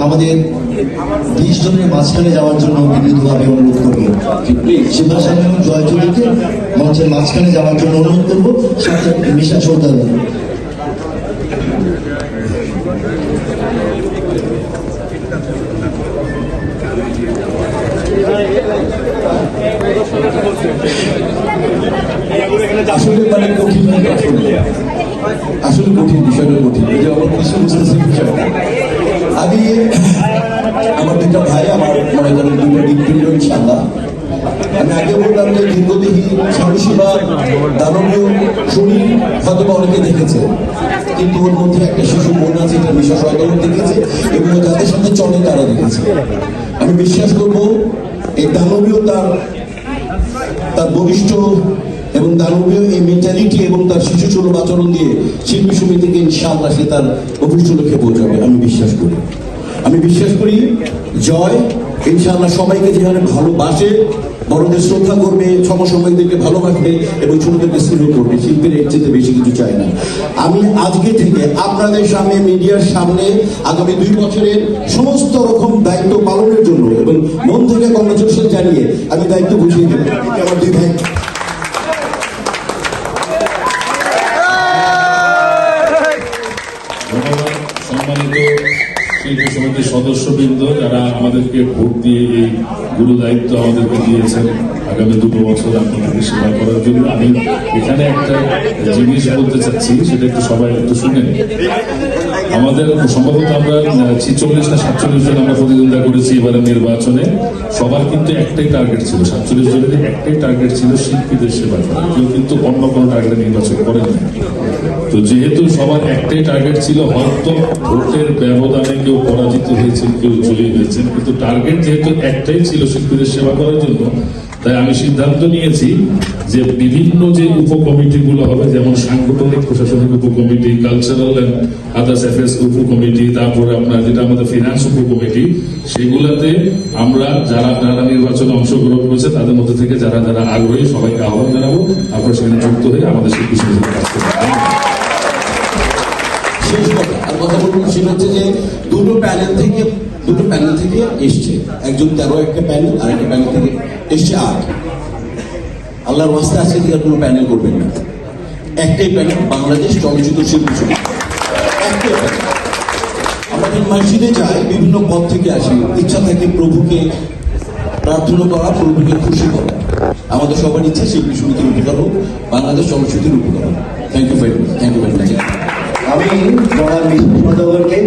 আমাদের 20 জনের মাঝখানে যাওয়ার জন্য বিনীতভাবে অনুরোধ করবো। শিবা সাহেব এবং জয়চৌধুরীকে মঞ্চের মাঝখানে যাওয়ার জন্য অনুরোধ করবো, সাথে মিশা চৌধুরী। আসলে মানে কঠিন, আসলে কঠিন, বিষয়টা কঠিন, যে আমার কিছু বুঝতেছি বিষয়টা। আমি আমার দুটা ভাই, আমার মনে করেন দুটো ডিপেন্ডেন্ট ইনশাআল্লাহ। আমি আগে বললাম যে দীর্ঘদেহী সাহসী বা দানবীয় শরীর হয়তো অনেকে দেখেছে, কিন্তু ওর মধ্যে একটা শিশু মন আছে, এটা বিশ্বাস হয়তো দেখেছে, এবং যাদের সাথে চলে তারা দেখেছে। আমি বিশ্বাস করবো এই দানবীয় তার বলিষ্ঠ এবং দানবীয় এই মেন্টালিটি এবং তার শিশু সুলভ আচরণ দিয়ে শিল্পী সমিতিকে ইনশাআল্লাহ সে তার অভিষ্ট লক্ষ্যে পৌঁছাবে। আমি বিশ্বাস করি জয় ইনশাআল্লাহ সবাইকে যেখানে ভালোবাসে, বড়দের শ্রদ্ধা করবে, সমসাময়িকদেরকে ভালোবাসবে এবং ছোটদেরকে স্নেহ করবে। শিল্পীর এর চেয়ে বেশি কিছু চায় না। আমি আজকে থেকে আপনাদের সামনে, মিডিয়ার সামনে আগামী 2 বছরের সমস্ত রকম দায়িত্ব পালনের জন্য এবং মন থেকে কংগ্রেচুলেশন জানিয়ে আমি দায়িত্ব বুঝিয়ে দেব আমার 2 ভাই। সম্মানিত শিল্পী সমিতির সদস্যবৃন্দ, যারা আমাদেরকে ভোট দিয়ে এই গুরু দায়িত্ব আমাদেরকে দিয়েছেন আগামী 2 বছর আপনাদেরকে সেবা করার জন্য, আমি এখানে একটা জিনিস বলতে চাচ্ছি, সেটা একটু সবাই একটু শুনেন। আমাদের সম্ভবত আমরা 46 না 47 জন আমরা প্রতিদ্বন্দ্বিতা করেছি এবারে নির্বাচনে। সবার কিন্তু একটাই টার্গেট ছিল, 47 জনের একটাই টার্গেট ছিল শিল্পীদের সেবা করা। কেউ কিন্তু অন্য কোনো টার্গেটে নির্বাচন করেন। তো যেহেতু সবার একটাই টার্গেট ছিল, হয়তো ভোটের ব্যবধানে কেউ পরাজিত হয়েছেন, কেউ জয়ী হয়েছেন, কিন্তু টার্গেট যেহেতু একটাই ছিল শিল্পীদের সেবা করার জন্য, তাই আমি সিদ্ধান্ত নিয়েছি যে বিভিন্ন যে উপকমিটিগুলো হবে, যেমন সাংগঠনিক প্রশাসনিক উপকমিটি, কালচারাল অ্যান্ড আদার্স অ্যাফেয়ার্স উপকমিটি, তারপরে আপনার যেটা আমাদের ফিনান্স উপকমিটি, সেগুলাতে আমরা যারা নির্বাচনে অংশগ্রহণ করেছে তাদের মধ্যে থেকে যারা আগ্রহী সবাইকে আহ্বান জানাবো, আপনারা সেখানে যুক্ত হয়ে আমাদের শিল্পী সমিতির কাজ করবেন। শেষ কথা বলবো সেটা হচ্ছে যে দুটো প্যানেল থেকে এসছে, একজন 13 একটা প্যানেল, আর একটা প্যানেল থেকে এসছে 8। আল্লাহর ওয়াস্তে আজকে থেকে কোনো প্যানেল করবেন না, একটাই প্যানেল, বাংলাদেশ চলচ্চিত্র শিল্পী সমিতি, একটাই প্যানেল। আমাদের মসজিদে যাই, বিভিন্ন পদ থেকে আসি, ইচ্ছা থাকে প্রভুকে প্রার্থনা করা, প্রভুকে খুশি করা। আমাদের সবার ইচ্ছা শিল্পী সমিতির উপকার হোক, বাংলাদেশ চলচ্চিত্রের উপকার হোক। Thank you very much. আমি জনাব মিশা চৌধুরীকে